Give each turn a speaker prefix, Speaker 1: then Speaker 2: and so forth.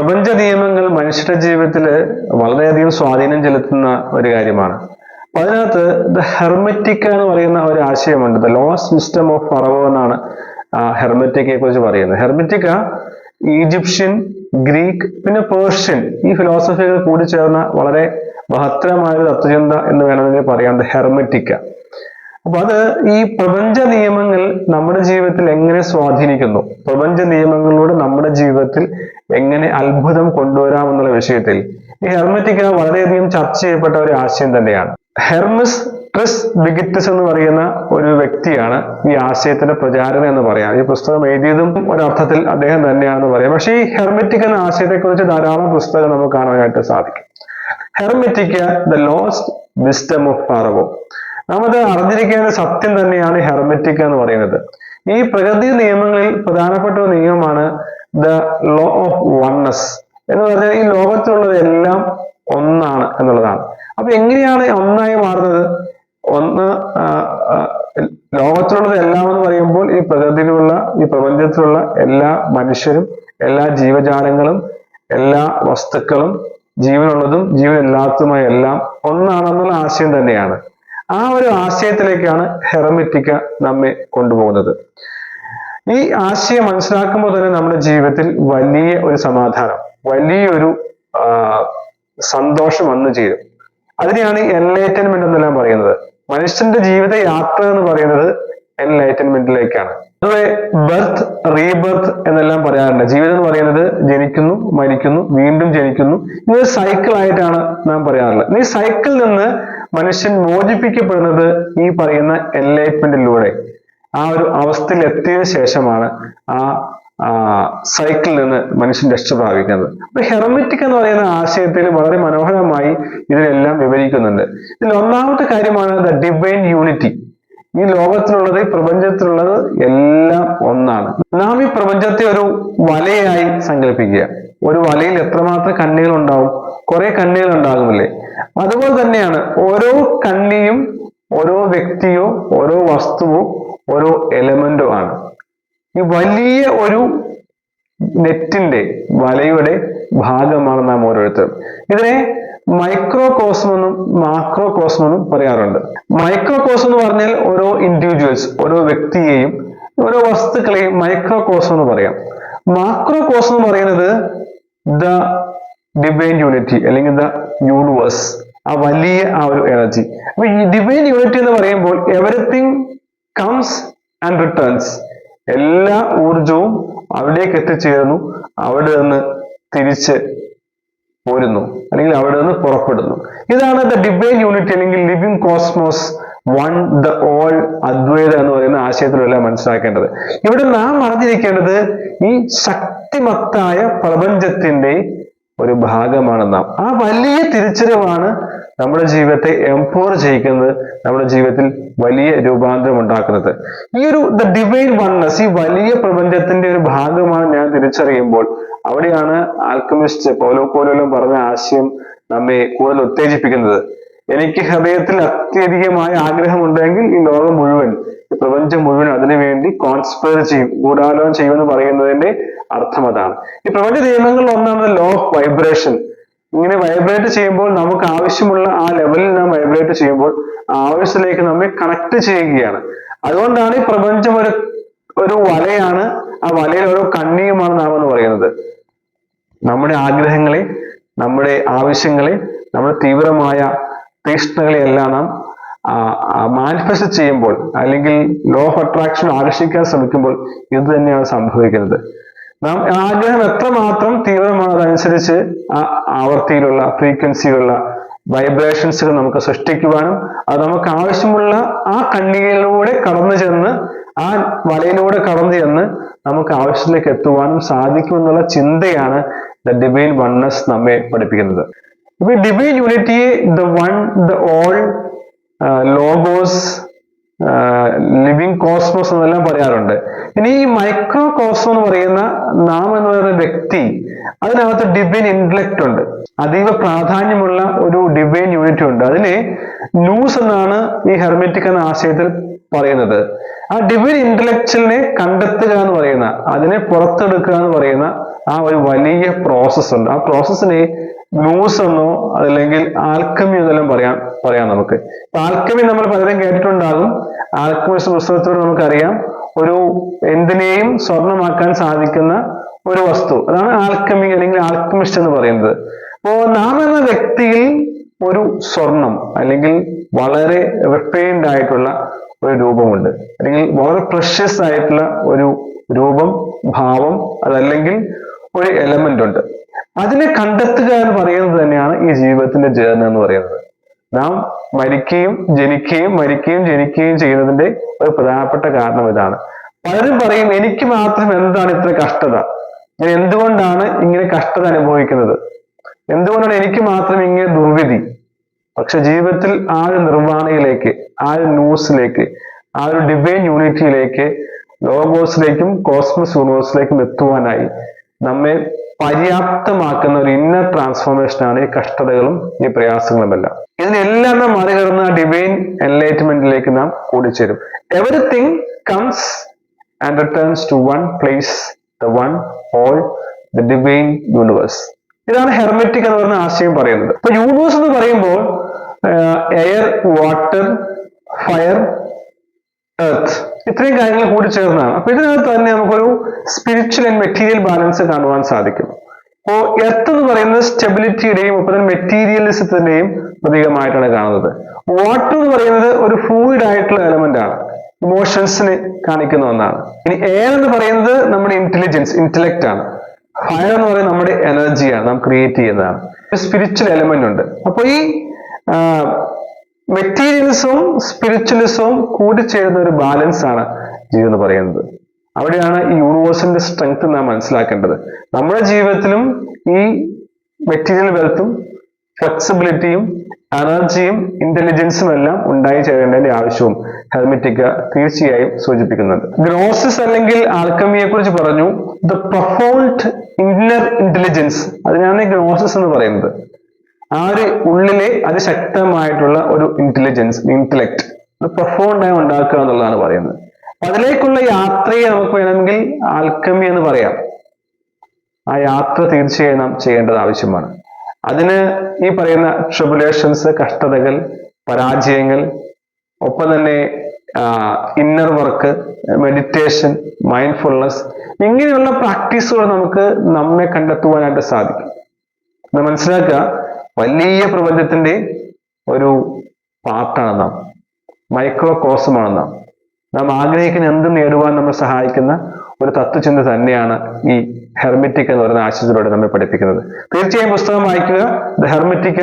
Speaker 1: പ്രപഞ്ച നിയമങ്ങൾ മനുഷ്യരുടെ ജീവിതത്തിൽ വളരെയധികം സ്വാധീനം ചെലുത്തുന്ന ഒരു കാര്യമാണ്. അപ്പൊ അതിനകത്ത് ദ ഹെർമെറ്റിക്ക എന്ന് പറയുന്ന ഒരു ആശയമുണ്ട്. ദ ലോസ്റ്റ് സിസ്റ്റം ഓഫ് ഫറവോ എന്നാണ് ഹെർമെറ്റിക്കയെ കുറിച്ച് പറയുന്നത്. ഹെർമെറ്റിക്ക ഈജിപ്ഷ്യൻ, ഗ്രീക്ക്, പിന്നെ പേർഷ്യൻ ഈ ഫിലോസഫികൾ കൂടി ചേർന്ന വളരെ മഹത്തരമായ ഒരു തത്വചിന്ത എന്ന് വേണമെങ്കിൽ പറയാം ദ ഹെർമെറ്റിക്ക. അപ്പൊ അത് ഈ പ്രപഞ്ച നിയമങ്ങൾ നമ്മുടെ ജീവിതത്തിൽ എങ്ങനെ സ്വാധീനിക്കുന്നു, പ്രപഞ്ച നിയമങ്ങളിലൂടെ നമ്മുടെ ജീവിതത്തിൽ എങ്ങനെ അത്ഭുതം കൊണ്ടുവരാമെന്നുള്ള വിഷയത്തിൽ ഈ ഹെർമെറ്റിക്ക വളരെയധികം ചർച്ച ചെയ്യപ്പെട്ട ഒരു ആശയം തന്നെയാണ്. ഹെർമിസ് ട്രിസ്മെഗിസ്റ്റസ് എന്ന് പറയുന്ന ഒരു വ്യക്തിയാണ് ഈ ആശയത്തിന്റെ പ്രചാരകൻ എന്ന് പറയാം. ഈ പുസ്തകം എഴുതിയതും ഒരർത്ഥത്തിൽ അദ്ദേഹം തന്നെയാണെന്ന് പറയാം. പക്ഷേ ഈ ഹെർമെറ്റിക്ക എന്ന ആശയത്തെക്കുറിച്ച് ധാരാളം പുസ്തകം നമുക്ക് കാണാനായിട്ട് സാധിക്കും. ഹെർമെറ്റിക്ക ദ ലോസ്റ്റ് വിസ്ഡം ഓഫ് ഫറവോ. നാം അത് അറിഞ്ഞിരിക്കേണ്ട സത്യം തന്നെയാണ് ഹെർമെറ്റിക്ക എന്ന് പറയുന്നത്. ഈ പ്രകൃതി നിയമങ്ങളിൽ പ്രധാനപ്പെട്ട ഒരു നിയമമാണ് ദ ലോ ഓഫ് വൺനെസ് എന്ന് പറഞ്ഞാൽ ഈ ലോകത്തിലുള്ളത് എല്ലാം ഒന്നാണ് എന്നുള്ളതാണ്. അപ്പൊ എങ്ങനെയാണ് ഒന്നായി മാറുന്നത്? ലോകത്തിലുള്ളത് എല്ലാം എന്ന് പറയുമ്പോൾ ഈ പ്രകൃതിയിലുള്ള, ഈ പ്രപഞ്ചത്തിലുള്ള എല്ലാ മനുഷ്യരും, എല്ലാ ജീവജാലങ്ങളും, എല്ലാ വസ്തുക്കളും, ജീവനുള്ളതും ജീവനില്ലാത്തതുമായ എല്ലാം ഒന്നാണെന്നുള്ള ആശയം തന്നെയാണ്. ആ ഒരു ആശയത്തിലേക്കാണ് ഹെർമെറ്റിക്ക നമ്മെ കൊണ്ടുപോകുന്നത്. ഈ ആശയം മനസ്സിലാക്കുമ്പോൾ തന്നെ നമ്മുടെ ജീവിതത്തിൽ വലിയ ഒരു സമാധാനം, വലിയൊരു സന്തോഷം വന്നു ചേരും. അതിനെയാണ് എൻലൈറ്റൻമെന്റ് എന്നെല്ലാം പറയുന്നത്. മനുഷ്യന്റെ ജീവിത യാത്ര എന്ന് പറയുന്നത് എൻലൈറ്റൻമെന്റിലേക്കാണ്. അതുപോലെ ബർത്ത്, റീബർത്ത് എന്നെല്ലാം പറയാറുണ്ട്. ജീവിതം എന്ന് പറയുന്നത് ജനിക്കുന്നു, മരിക്കുന്നു, വീണ്ടും ജനിക്കുന്നു, ഇതൊരു സൈക്കിൾ ആയിട്ടാണ് നാം പറയാറുള്ളത്. ഈ സൈക്കിളിൽ നിന്ന് മനുഷ്യൻ മോചിപ്പിക്കപ്പെടുന്നത് ഈ പറയുന്ന എൻലൈറ്റ്മെന്റിലൂടെ ആ ഒരു അവസ്ഥയിൽ എത്തിയതിനു ശേഷമാണ് ആ സൈക്കിളിൽ നിന്ന് മനുഷ്യൻ രക്ഷ പ്രാപിക്കുന്നത്. അപ്പൊ ഹെർമെറ്റിക് എന്ന് പറയുന്ന ആശയത്തിൽ വളരെ മനോഹരമായി ഇതിനെല്ലാം വിവരിക്കുന്നുണ്ട്. ഇതിൽ ഒന്നാമത്തെ കാര്യമാണ് ദ ഡിവൈൻ യൂണിറ്റി. ഈ ലോകത്തിലുള്ളത്, ഈ പ്രപഞ്ചത്തിലുള്ളത് എല്ലാം ഒന്നാണ്. നാം ഈ പ്രപഞ്ചത്തെ ഒരു വലയായി സങ്കല്പിക്കുക. ഒരു വലയിൽ എത്രമാത്രം കണ്ണികൾ ഉണ്ടാവും? കുറെ കണ്ണികൾ ഉണ്ടാകുമല്ലേ? അതുപോലെ തന്നെയാണ് ഓരോ കണ്ണിയും ഓരോ വ്യക്തിയോ ഓരോ വസ്തുവോ ഓരോ എലമെന്റോ ആണ്. ഈ വലിയ ഒരു നെറ്റിന്റെ, വലയുടെ ഭാഗമാണ് നാം ഓരോരുത്തരും. ഇതിനെ മൈക്രോ കോസ്മം എന്നും മാക്രോ കോസ്മം എന്നും പറയാറുണ്ട്. മൈക്രോ കോസ്മം എന്ന് പറഞ്ഞാൽ ഓരോ ഇൻഡിവിജ്വൽസ്, ഓരോ വ്യക്തിയെയും ഓരോ വസ്തുക്കളെയും മൈക്രോ കോസ്മം എന്ന് പറയാം. മാക്രോ കോസ്മം എന്ന് പറയുന്നത് ദ ഡിവൈൻ യൂണിറ്റി അല്ലെങ്കിൽ ദ യൂണിവേഴ്സ്, ആ വലിയ ആ ഒരു എനർജി. അപ്പൊ ഈ ഡിവൈൻ യൂണിറ്റി എന്ന് പറയുമ്പോൾ എവറിത്തിങ് കംസ് ആൻഡ് റിട്ടേൺസ്, എല്ലാ ഊർജവും അവിടേക്ക് എത്തിച്ചേരുന്നു, അവിടെ നിന്ന് തിരിച്ച് പോരുന്നു, അല്ലെങ്കിൽ അവിടെ നിന്ന് പുറപ്പെടുന്നു. ഇതാണ് ദ ഡിവൈൻ യൂണിറ്റി അല്ലെങ്കിൽ living cosmos, one, the all, Advaita എന്ന് പറയുന്ന ആശയത്തിലെല്ലാം മനസ്സിലാക്കേണ്ടത്. ഇവിടെ നാം അറിഞ്ഞിരിക്കേണ്ടത് ഈ ശക്തിമത്തായ പ്രപഞ്ചത്തിന്റെ ഒരു ഭാഗമാണ് നാം. ആ വലിയ തിരിച്ചറിവാണ് നമ്മുടെ ജീവിതത്തെ എംപവർ ചെയ്യിക്കുന്നത്, നമ്മുടെ ജീവിതത്തിൽ വലിയ രൂപാന്തരം ഉണ്ടാക്കുന്നത്. ഈ ഒരു ദ ഡിവൈൻ വൺനെസ്, ഈ വലിയ പ്രപഞ്ചത്തിന്റെ ഒരു ഭാഗമാണ് ഞാൻ തിരിച്ചറിയുമ്പോൾ, അവിടെയാണ് ആൽക്കമിസ്റ്റ് പൗലോ കോയ്ലോ പറഞ്ഞ ആശയം നമ്മെ കൂടുതൽ ഉത്തേജിപ്പിക്കുന്നത്. എനിക്ക് ഹൃദയത്തിൽ അത്യധികമായ ആഗ്രഹമുണ്ടെങ്കിൽ ഈ ലോകം മുഴുവൻ, ഈ പ്രപഞ്ചം മുഴുവൻ അതിനുവേണ്ടി കോൺസ്പയർ ചെയ്യും, ഗൂഢാലോചന ചെയ്യുമെന്ന് പറയുന്നതിന്റെ അർത്ഥം അതാണ്. ഈ പ്രപഞ്ച നിയമങ്ങളിൽ ഒന്നാണ് ലോ ഓഫ് വൈബ്രേഷൻ. ഇങ്ങനെ വൈബ്രേറ്റ് ചെയ്യുമ്പോൾ നമുക്ക് ആവശ്യമുള്ള ആ ലെവലിൽ നാം വൈബ്രേറ്റ് ചെയ്യുമ്പോൾ ആവശ്യത്തിലേക്ക് നമ്മെ കണക്ട് ചെയ്യുകയാണ്. അതുകൊണ്ടാണ് ഈ പ്രപഞ്ചം ഒരു വലയാണ്, ആ വലയിൽ ഓരോ കണ്ണിയുമാണ് നാം എന്ന് പറയുന്നത്. നമ്മുടെ ആഗ്രഹങ്ങളെ, നമ്മുടെ ആവശ്യങ്ങളെ, നമ്മുടെ തീവ്രമായ തീഷ്ണതകളെയെല്ലാം നാം മാനിഫെസ്റ്റ് ചെയ്യുമ്പോൾ, അല്ലെങ്കിൽ ലോ ഓഫ് അട്രാക്ഷൻ ആകർഷിക്കാൻ ശ്രമിക്കുമ്പോൾ ഇത് തന്നെയാണ് സംഭവിക്കുന്നത്. നാം ആഗ്രഹം എത്രമാത്രം തീവ്രമാണ് അതനുസരിച്ച് ആ ആവർത്തിയിലുള്ള, ഫ്രീക്വൻസിയിലുള്ള വൈബ്രേഷൻസുകൾ നമുക്ക് സൃഷ്ടിക്കുവാനും അത് നമുക്ക് ആവശ്യമുള്ള ആ കണ്ണികയിലൂടെ കടന്നു ചെന്ന്, ആ വലയിലൂടെ കടന്നു ചെന്ന് നമുക്ക് ആവശ്യത്തിലേക്ക് എത്തുവാനും സാധിക്കുമെന്നുള്ള ചിന്തയാണ് ദ ഡിവൈൻ വൺനെസ് നമ്മെ പഠിപ്പിക്കുന്നത്. ഇപ്പൊ ഡിവൈൻ യൂണിറ്റിയെ the one, the all, logos, living cosmos എന്നെല്ലാം പറയാറുണ്ട്. ഇനി ഈ മൈക്രോ കോസ്മോ എന്ന് പറയുന്ന നാം എന്ന് പറയുന്ന വ്യക്തി, അതിനകത്ത് ഡിവൈൻ ഇന്റലക്ട് ഉണ്ട്, അതീവ പ്രാധാന്യമുള്ള ഒരു ഡിവൈൻ യൂണിറ്റി ഉണ്ട്. അതിനെ ന്യൂസ് എന്നാണ് ഈ ഹെർമെറ്റിക് എന്ന ആശയത്തിൽ പറയുന്നത്. ആ ഡിവൈൻ ഇന്റലക്ച്വലിനെ കണ്ടെത്തുക എന്ന് പറയുന്ന, അതിനെ പുറത്തെടുക്കുക എന്ന് പറയുന്ന ആ ഒരു വലിയ പ്രോസസ് ഉണ്ട്. ആ പ്രോസസ്സിനെ ഗ്നൂസ് എന്നോ അതല്ലെങ്കിൽ ആൽക്കമി എന്നെല്ലാം പറയാം നമുക്ക്. ആൽക്കമി നമ്മൾ പലരും കേട്ടിട്ടുണ്ടാകും. ആൽക്കമിസ്റ്റ് പുസ്തകത്തിലൂടെ നമുക്കറിയാം ഒരു എന്തിനേയും സ്വർണമാക്കാൻ സാധിക്കുന്ന ഒരു വസ്തു, അതാണ് ആൽക്കമി അല്ലെങ്കിൽ ആൽക്കമിസ്റ്റ് എന്ന് പറയുന്നത്. അപ്പോ നാം എന്ന വ്യക്തിയിൽ ഒരു സ്വർണം അല്ലെങ്കിൽ വളരെ റിഫൈൻഡ് ആയിട്ടുള്ള ഒരു രൂപമുണ്ട്, അല്ലെങ്കിൽ വളരെ പ്രഷ്യസ് ആയിട്ടുള്ള ഒരു രൂപം, ഭാവം, അതല്ലെങ്കിൽ ഒരു എലമെന്റ് ഉണ്ട്. അതിനെ കണ്ടെത്തുക എന്ന് പറയുന്നത് തന്നെയാണ് ഈ ജീവിതത്തിന്റെ ജേർണി എന്ന് പറയുന്നത്. നാം മരിക്കുകയും ജനിക്കുകയും ചെയ്യുന്നതിന്റെ ഒരു പ്രധാനപ്പെട്ട കാരണം ഇതാണ്. പലരും പറയും എനിക്ക് മാത്രം എന്താണ് ഇത്ര കഷ്ടത, ഞാൻ എന്തുകൊണ്ടാണ് ഇങ്ങനെ കഷ്ടത അനുഭവിക്കുന്നത്, എന്തുകൊണ്ടാണ് എനിക്ക് മാത്രം ഇങ്ങനെ ദുർവിധി. പക്ഷെ ജീവിതത്തിൽ ആ ഒരു നിർവ്വാണയിലേക്ക്, ആ ഒരു ന്യൂസിലേക്ക്, ആ ഒരു ഡിവൈൻ യൂണിറ്റിയിലേക്ക്, ലോഗോസിലേക്കും കോസ്മോസ് യൂണിവേഴ്സിലേക്കും എത്തുവാനായി നമ്മെ പര്യാപ്തമാക്കുന്ന ഒരു ഇന്നർ ട്രാൻസ്ഫോർമേഷൻ ആണ് ഈ കഷ്ടതകളും ഈ പ്രയാസങ്ങളും എല്ലാം. ഇതിനെല്ലാം നാം മറികടന്ന് ആ ഡിവൈൻ എൻലൈറ്റ്മെന്റിലേക്ക് നാം കൂടിച്ചേരും. Everything comes and returns to one place, the one whole, the divine universe. ഇതാണ് ഹെർമെറ്റിക് എന്ന് പറയുന്ന ആശയം പറയുന്നത്. അപ്പൊ യൂണിവേഴ്സ് എന്ന് പറയുമ്പോൾ എയർ, വാട്ടർ, ഫയർ, എർത്ത്, ഇത്രയും കാര്യങ്ങൾ കൂടി ചേർന്നതാണ്. അപ്പൊ ഇതിനകത്ത് തന്നെ നമുക്കൊരു സ്പിരിച്വൽ ആൻഡ് മെറ്റീരിയൽ ബാലൻസ് കാണുവാൻ സാധിക്കും. അപ്പോ എർത്ത് എന്ന് പറയുന്നത് സ്റ്റെബിലിറ്റിയുടെയും ഒപ്പം തന്നെ മെറ്റീരിയലിസത്തിന്റെയും പ്രതീകമായിട്ടാണ് കാണുന്നത്. വാട്ടർ എന്ന് പറയുന്നത് ഒരു ഫ്ലൂയിഡ് ആയിട്ടുള്ള എലമെന്റ് ആണ്, ഇമോഷൻസിനെ കാണിക്കുന്ന ഒന്നാണ്. ഇനി എയർ എന്ന് പറയുന്നത് നമ്മുടെ ഇന്റലിജൻസ്, ഇന്റലക്ട് ആണ്. ഫയർ എന്ന് പറയുന്നത് നമ്മുടെ എനർജിയാണ്, നാം ക്രിയേറ്റ് ചെയ്യുന്നതാണ്. ഒരു സ്പിരിച്വൽ എലമെന്റ് ഉണ്ട്. അപ്പൊ ഈ മെറ്റീരിയലിസവും സ്പിരിച്വലിസവും കൂടിച്ചേരുന്ന ഒരു ബാലൻസ് ആണ് ജീവിതം എന്ന് പറയുന്നത്. അവിടെയാണ് ഈ യൂണിവേഴ്സിന്റെ സ്ട്രെങ്ത് നാം മനസ്സിലാക്കേണ്ടത്. നമ്മുടെ ജീവിതത്തിലും ഈ മെറ്റീരിയൽ വെൽത്തും ഫ്ലെക്സിബിലിറ്റിയും എനർജിയും ഇന്റലിജൻസും എല്ലാം ഉണ്ടായി ചേരേണ്ടതിന്റെ ആവശ്യവും ഹെർമെറ്റിക്ക തീർച്ചയായും സൂചിപ്പിക്കുന്നുണ്ട്. ഗ്നോസിസ് അല്ലെങ്കിൽ ആൽക്കമിയെ കുറിച്ച് പറഞ്ഞു. ദ പ്രൊഫൗണ്ട് ഇന്നർ ഇന്റലിജൻസ്, അതിനാണ് ഗ്നോസിസ് എന്ന് പറയുന്നത്. ആ ഒരു ഉള്ളിലെ അതിശക്തമായിട്ടുള്ള ഒരു ഇന്റലിജൻസ്, ഇന്റലക്ട്, പ്രൊഫൗണ്ട് ആയി ഉണ്ടാക്കുക എന്നുള്ളതാണ് പറയുന്നത്. അതിലേക്കുള്ള യാത്രയെ നമുക്ക് വേണമെങ്കിൽ ആൽക്കമി എന്ന് പറയാം. ആ യാത്ര തീർച്ചയായും നാം ചെയ്യേണ്ടത് ആവശ്യമാണ്. അതിന് ഈ പറയുന്ന ട്രിബുലേഷൻസ്, കഷ്ടതകൾ, പരാജയങ്ങൾ, ഒപ്പം തന്നെ ഇന്നർ വർക്ക്, മെഡിറ്റേഷൻ, മൈൻഡ്ഫുൾനെസ്, ഇങ്ങനെയുള്ള പ്രാക്ടീസുകൾ നമുക്ക് നമ്മെ കണ്ടെത്തുവാനായിട്ട് സാധിക്കും. നമ്മൾ മനസ്സിലാക്കുക, വലിയ പ്രപഞ്ചത്തിന്റെ ഒരു പാർട്ടാണ് നാം, മൈക്രോ കോസമാണ് നാം ആഗ്രഹിക്കുന്ന എന്തും നേടുവാൻ നമ്മെ സഹായിക്കുന്ന ഒരു തത്വചിന്ത തന്നെയാണ് ഈ ഹെർമെറ്റിക് എന്ന് പറയുന്ന ആശയത്തിലൂടെ നമ്മെ പഠിപ്പിക്കുന്നത്. തീർച്ചയായും പുസ്തകം വായിക്കുക, ദ ഹെർമെറ്റിക്ക.